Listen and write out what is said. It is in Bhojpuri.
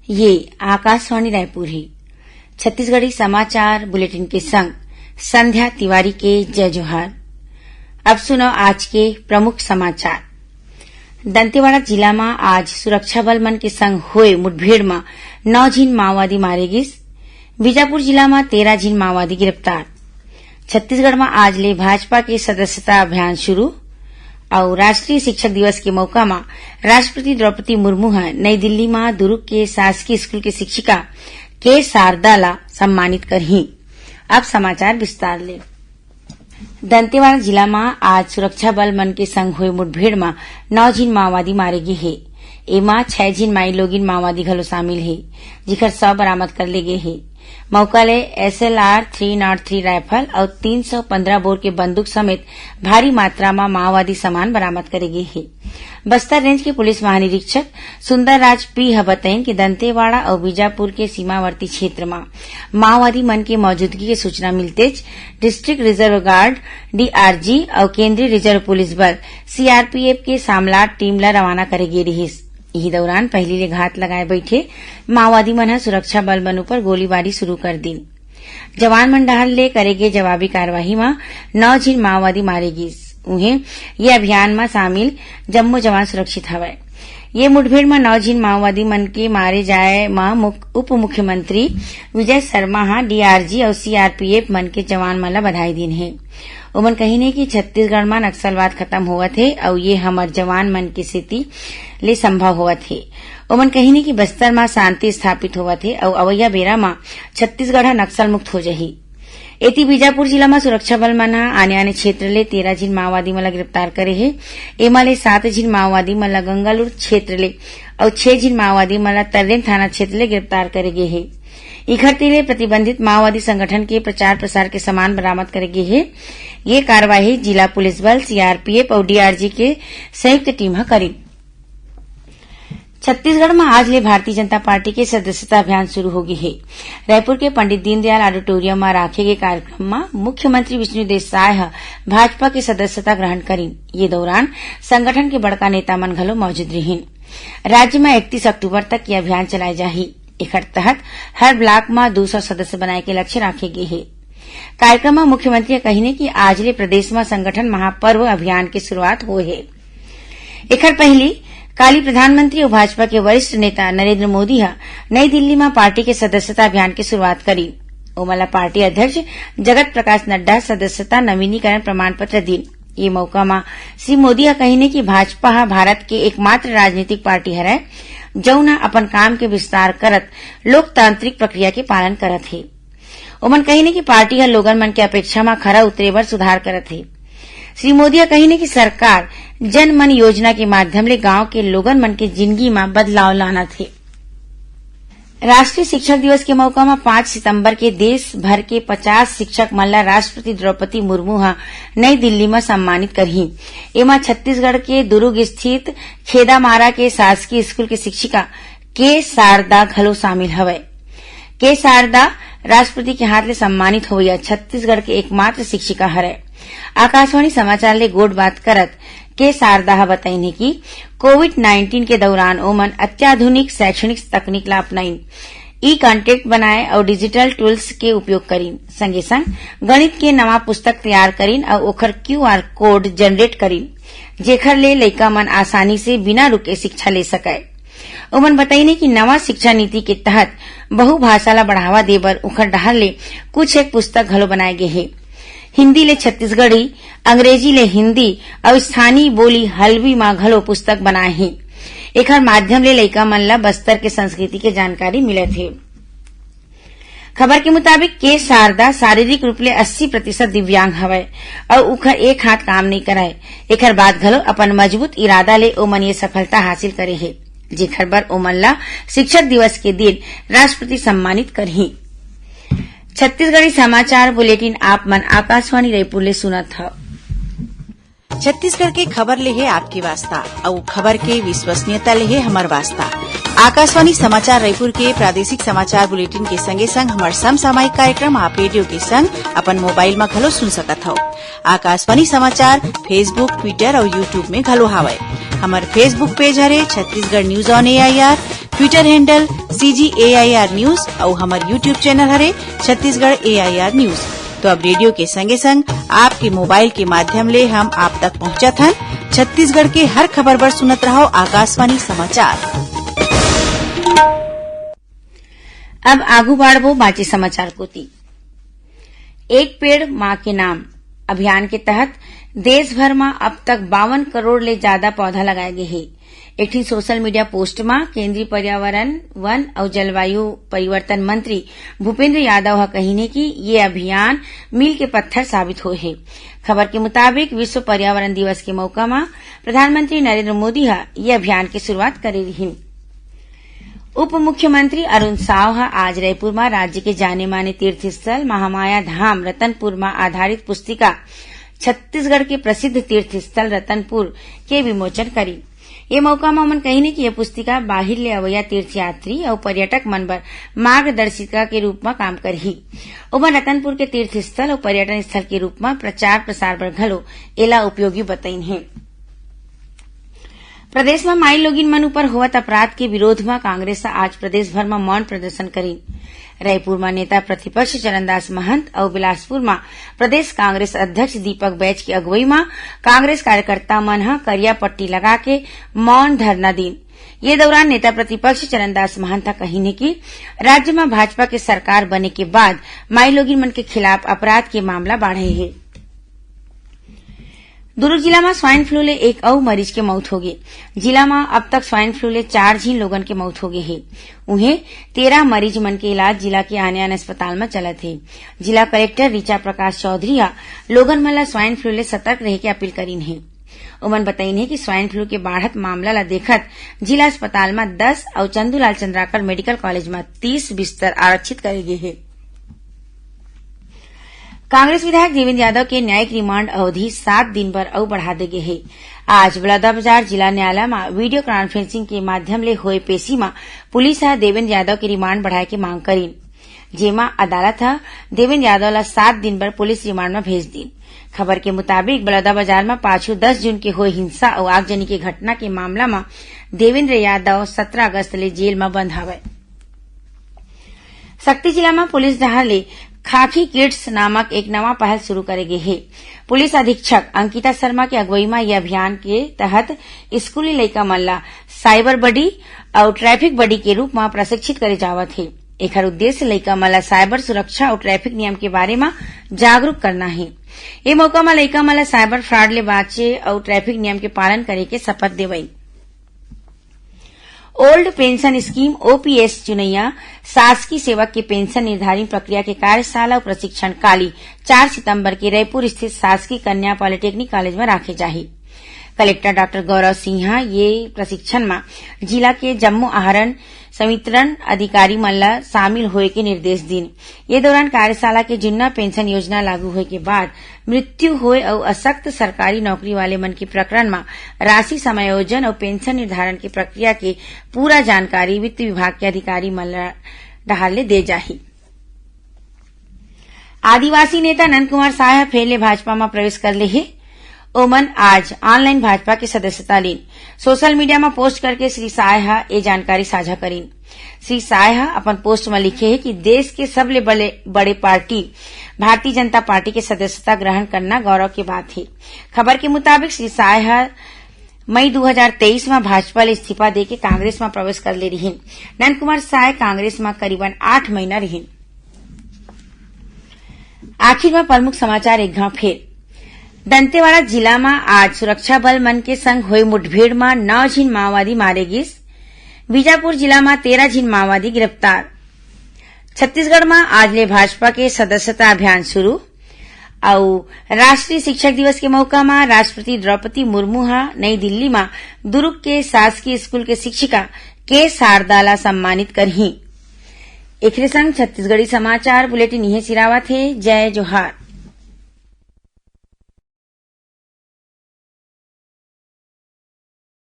ये आकाशवाणी रायपुर है। छत्तीसगढ़ी समाचार बुलेटिन के संग संध्या तिवारी के जय जोहार। अब सुनो आज के प्रमुख समाचार। दंतेवाड़ा जिला में आज सुरक्षा बल मन के संग हुए मुठभेड़ में 9 झीन माओवादी मारे गिस। बीजापुर जिला में 13 झीन माओवादी गिरफ्तार। छत्तीसगढ़ में आज ले भाजपा के सदस्यता अभियान शुरू और राष्ट्रीय शिक्षक दिवस के मौका में राष्ट्रपति द्रौपदी मुर्मू नई दिल्ली में दुर्ग के शासकीय स्कूल की शिक्षिका के शारदा ला सम्मानित करही। अब समाचार विस्तार ले। दंतेवाड़ा जिला में आज सुरक्षा बल मन के संग हुए मुठभेड़ में 9 झीन माओवादी मारे गए है। एमा 6 झीन माई लोगिन माओवादी घलो शामिल है, जिखर 100 बरामद कर ले गए है। मौका ले SLR 303 राइफल और 315 बोर के बंदूक समेत भारी मात्रा में माओवादी सामान बरामद करे गए है। बस्तर रेंज के पुलिस महानिरीक्षक सुंदर राज पी बताइन कि दंतेवाड़ा और बीजापुर के सीमावर्ती क्षेत्र में माओवादी मन के मौजूदगी की सूचना मिलते डिस्ट्रिक्ट रिजर्व गार्ड DRG और केंद्रीय रिजर्व पुलिस बल CRPF के सामलाट टीम ला रवाना करे गए रहिस। यही दौरान पहली ले घात लगाए बैठे माओवादी मन सुरक्षा बल मन पर गोलीबारी शुरू कर दी। जवान मन डहर ले करे गए जवाबी कार्यवाही में 9 झीन माओवादी मारे गिस। उन्हें ये अभियान में शामिल जम्मो जवान सुरक्षित हवय। ये मुठभेड़ में 9 झीन माओवादी मन के मारे जाए में उप मुख्यमंत्री विजय शर्मा DRG और CRPF मन के जवान मन ला बधाई दिन है। उमन कही ने कि छत्तीसगढ़ में नक्सलवाद खत्म होवत है और ये हमर जवान मन के सेती ले संभव होवत है। उमन कही ने कि बस्तर में शांति स्थापित होवत है और अवैया बेरा में छत्तीसगढ़ नक्सल मुक्त हो जाही। एती बीजापुर जिला में सुरक्षा बल मन आने क्षेत्र ले 13 झीन माओवादी मन गिरफ्तार करे है। एमा ले 7 झीन माओवादी मन गंगालूर क्षेत्र ले और 6 झीन माओवादी मन तर्रेम थाना क्षेत्र ले गिरफ्तार करे गए है। इखरती ले प्रतिबंधित माओवादी संगठन के प्रचार प्रसार के सामान बरामद करे गए है। ये कार्यवाही जिला पुलिस बल CRPF और DRG के संयुक्त टीम करी। छत्तीसगढ़ में आज ले भारतीय जनता पार्टी के सदस्यता अभियान शुरू हो गई है। रायपुर के पंडित दीनदयाल ऑडिटोरियम में राखे गए कार्यक्रम में मुख्यमंत्री विष्णुदेव साय भाजपा के सदस्यता ग्रहण करी। ये दौरान संगठन के बड़का नेता मन घलो मौजूद रहीन। राज्य में 31 अक्टूबर तक ये अभियान चलाए जाही। एकर तहत हर ब्लॉक में 200 सदस्य बनाए के लक्ष्य राखे गए है। कार्यक्रम में मुख्यमंत्री कही कि आज ले प्रदेश में संगठन महापर्व अभियान की शुरुआत हुई है। एकर पहली काली प्रधानमंत्री और भाजपा के वरिष्ठ नेता नरेंद्र मोदी नई दिल्ली में पार्टी के सदस्यता अभियान की शुरुआत करी। ओमला पार्टी अध्यक्ष जगत प्रकाश नड्डा सदस्यता नवीनीकरण प्रमाण पत्र दी। ये मौका में श्री मोदी कही कि भाजपा भारत के एकमात्र राजनीतिक पार्टी है जौन अपन काम के विस्तार करत लोकतांत्रिक प्रक्रिया के पालन करत है। ओमन कही कि पार्टी लोगन मन के अपेक्षा में खरा उतरे बर सुधार करत है। श्री मोदी कही कि सरकार जन मन योजना के माध्यम ले गांव के लोगन मन के जिंदगी में बदलाव लाना थे। राष्ट्रीय शिक्षक दिवस के मौका में 5 सितंबर के देश भर के 50 शिक्षक मन ला राष्ट्रपति द्रौपदी मुर्मू नई दिल्ली में सम्मानित करही। एमा छत्तीसगढ़ के दुर्ग स्थित खेदामारा के शासकीय स्कूल की शिक्षिका के शारदा घलो शामिल हवय। के शारदा राष्ट्रपति के हाथ ले सम्मानित होइया छत्तीसगढ़ के एकमात्र शिक्षिका हरे। आकाशवाणी समाचार ले गोड बात करत के शारदा बताइने कि कोविड-19 के दौरान ओमन अत्याधुनिक शैक्षणिक तकनीक ला अपनाइन, कंटेंट बनाए और डिजिटल टूल्स के उपयोग करीन। संगे संग गणित के नवा पुस्तक तैयार करीन और ओखर QR कोड जनरेट करीन, जेखर ले लइका मन आसानी से बिना रुके शिक्षा ले सके। उमन बताइने कि नवा शिक्षा नीति के तहत बहुभाषा ला बढ़ावा देबर उखर डहर ले कुछ एक पुस्तक घलो बनाए गए है। हिंदी ले छत्तीसगढ़ी, अंग्रेजी ले हिंदी और स्थानीय बोली हल्बी में घलो पुस्तक बनाए हैं। एकर माध्यम ले लइका मन ला बस्तर के संस्कृति के जानकारी मिलत है। खबर के मुताबिक के शारदा शारीरिक रूप ले 80% दिव्यांग हवय और उखर एक हाथ काम नहीं कराए। एकर बाद घलो अपन मजबूत इरादा ले ओमन ये सफलता हासिल करे है, जेखर बर ओमन ला शिक्षक दिवस के दिन राष्ट्रपति सम्मानित करही। छत्तीसगढ़ी समाचार बुलेटिन आप मन आकाशवाणी रायपुर ले सुनत हव। छत्तीसगढ़ के खबर ले है आपके वास्ता और खबर के विश्वसनीयता ले है हमर वास्ता। आकाशवाणी समाचार रायपुर के प्रादेशिक समाचार बुलेटिन के संगे संग हमार समसामयिक कार्यक्रम आप रेडियो के संग अपन मोबाइल में घलो सुन सकत हव। आकाशवाणी समाचार फेसबुक, ट्विटर और यूट्यूब में घलो हावय। हमार फेसबुक पेज हरे Chhattisgarh news on AIR, Twitter handle CGAIR news और हमार यूट्यूब चैनल हरे छत्तीसगढ़ AIR न्यूज। तो अब रेडियो के संगे संग आपके मोबाइल के माध्यम ले हम आप तक पहुंचत हन। छत्तीसगढ़ के हर खबर पर सुनत रहो आकाशवाणी समाचार। अब आगू बाढ़बो बाँचे समाचार कोती। एक पेड़ माँ के नाम अभियान के तहत देश भर में अब तक 52 करोड़ ले ज्यादा पौधा लगाए गए हैं। एक ठी सोशल मीडिया पोस्ट में केंद्रीय पर्यावरण वन और जलवायु परिवर्तन मंत्री भूपेंद्र यादव हा कहीने कि ये अभियान मील के पत्थर साबित हुए है। खबर के मुताबिक विश्व पर्यावरण दिवस के मौका में प्रधानमंत्री नरेंद्र मोदी हा ये अभियान की शुरुआत करे रही। उप मुख्यमंत्री अरुण साव हा आज रायपुर में राज्य के जाने माने तीर्थ स्थल महामाया धाम रतनपुर में आधारित पुस्तिका छत्तीसगढ़ के प्रसिद्ध तीर्थ स्थल रतनपुर के विमोचन करी। ये मौका में उमन कही कि यह पुस्तिका बाहिर ले अवैया तीर्थयात्री और पर्यटक मन बर मार्गदर्शिका के रूप में काम करही। उमन रतनपुर के तीर्थ स्थल और पर्यटन स्थल के रूप में प्रचार प्रसार बर घलो एला उपयोगी बताइन है। प्रदेश में माई लोगिन मन ऊपर होवत अपराध के विरोध में कांग्रेस आज प्रदेश भर में मौन प्रदर्शन करी। रायपुर में नेता प्रतिपक्ष चरणदास महंत और बिलासपुर में प्रदेश कांग्रेस अध्यक्ष दीपक बैज की अगुवाई में कांग्रेस कार्यकर्ता मन ह करिया पट्टी लगा के मौन धरना दीन। ये दौरान नेता प्रतिपक्ष चरणदास महंत कहीने कि राज्य में भाजपा के सरकार बने के बाद माई लोगिन मन के खिलाफ अपराध के मामला बढ़े है। दुर्ग जिला में स्वाइन फ्लू ले एक और मरीज के मौत हो गई। जिला में अब तक स्वाइन फ्लू ले 4 झीन लोगन के मौत हो गई है। उन्हें 13 मरीज मन के इलाज जिला के आने अस्पताल में चलत है। जिला कलेक्टर ऋचा प्रकाश चौधरी लोगन मन ला स्वाइन फ्लू ले सतर्क रहे के अपील करीन है। उमन बताइन है कि स्वाइन फ्लू के बढ़त मामला ला देखत जिला अस्पताल में 10 और चंदूलाल चंद्राकर मेडिकल कॉलेज में 30 बिस्तर आरक्षित करे गए है। कांग्रेस विधायक देवेंद्र यादव के न्यायिक रिमांड अवधि 7 दिन पर और बढ़ा दी गई है। आज बलौदाबाजार जिला न्यायालय में वीडियो कॉन्फ्रेंसिंग के माध्यम ले हुए पेशी में पुलिस देवेंद्र यादव की रिमांड बढ़ाए की मांग करी। जेमा अदालत देवेंद्र यादव ला 7 दिन पर पुलिस रिमांड में भेज दी। खबर के मुताबिक बलौदाबाजार में पाछू 10 जून के हुए हिंसा और आगजनी की घटना के मामला में देवेंद्र यादव 17 अगस्त ले जेल में बंद हवे। सक्ती जिला में पुलिस डहार ले खाकी किड्स नामक एक नवा पहल शुरू करेगी है। पुलिस अधीक्षक अंकिता शर्मा की अगुवाई में यह अभियान के तहत स्कूली लइका मन ला साइबर बडी और ट्रैफिक बडी के रूप में प्रशिक्षित करे जावत है। एकर उद्देश्य लइका मन ला साइबर सुरक्षा और ट्रैफिक नियम के बारे में जागरूक करना है। ये मौका में लइका मन ला साइबर फ्रॉड ले बाचे और ट्रैफिक नियम के पालन करे के शपथ देवई। ओल्ड पेंशन स्कीम OPS चुनैया शासकीय सेवक के पेंशन निर्धारण प्रक्रिया के कार्यशाला और प्रशिक्षण काली 4 सितंबर के रायपुर स्थित शासकीय कन्या पॉलिटेक्निक कॉलेज में राखे जाही। कलेक्टर डॉक्टर गौरव सिन्हा ये प्रशिक्षण में जिला के जम्मू आहरण संवितरण अधिकारी मन ला शामिल होए के निर्देश दीन। ये दौरान कार्यशाला के जुन्ना पेंशन योजना लागू होए के बाद मृत्यु होए और असक्त सरकारी नौकरी वाले मन के प्रकरण में राशि समायोजन और पेंशन निर्धारण की प्रक्रिया के पूरा जानकारी वित्त विभाग के अधिकारी मन ला डहाले दे जाही। आदिवासी नेता नंद कुमार साह फेले भाजपा में प्रवेश कर ले है। ओमन आज ऑनलाइन भाजपा की सदस्यता लीन। सोशल मीडिया में पोस्ट करके श्री साह ये जानकारी साझा करीन। श्री साह अपन पोस्ट में लिखे है कि देश के सबले बड़े पार्टी भारतीय जनता पार्टी के सदस्यता ग्रहण करना गौरव की बात है। खबर के मुताबिक श्री साह मई 2023 में भाजपा ले इस्तीफा देके कांग्रेस में प्रवेश कर ले रही। नंद कुमार साह कांग्रेस में करीबन 8 महीना रही। आखिर में प्रमुख समाचार एक घाव फेर। दंतेवाड़ा जिला में आज सुरक्षा बल मन के संग हुई मुठभेड़ में 9 झीन माओवादी मारे गिस। बीजापुर जिला में 13 झीन माओवादी गिरफ्तार। छत्तीसगढ़ में आज ले भाजपा के सदस्यता अभियान शुरू। और राष्ट्रीय शिक्षक दिवस के मौका में राष्ट्रपति द्रौपदी मुर्मू नई दिल्ली में दुर्ग के शासकीय स्कूल के शिक्षिका के शारदाला सम्मानित करही। एक संग छत्तीसगढ़ी समाचार बुलेटिन यही सिरावत है। जय जोहार।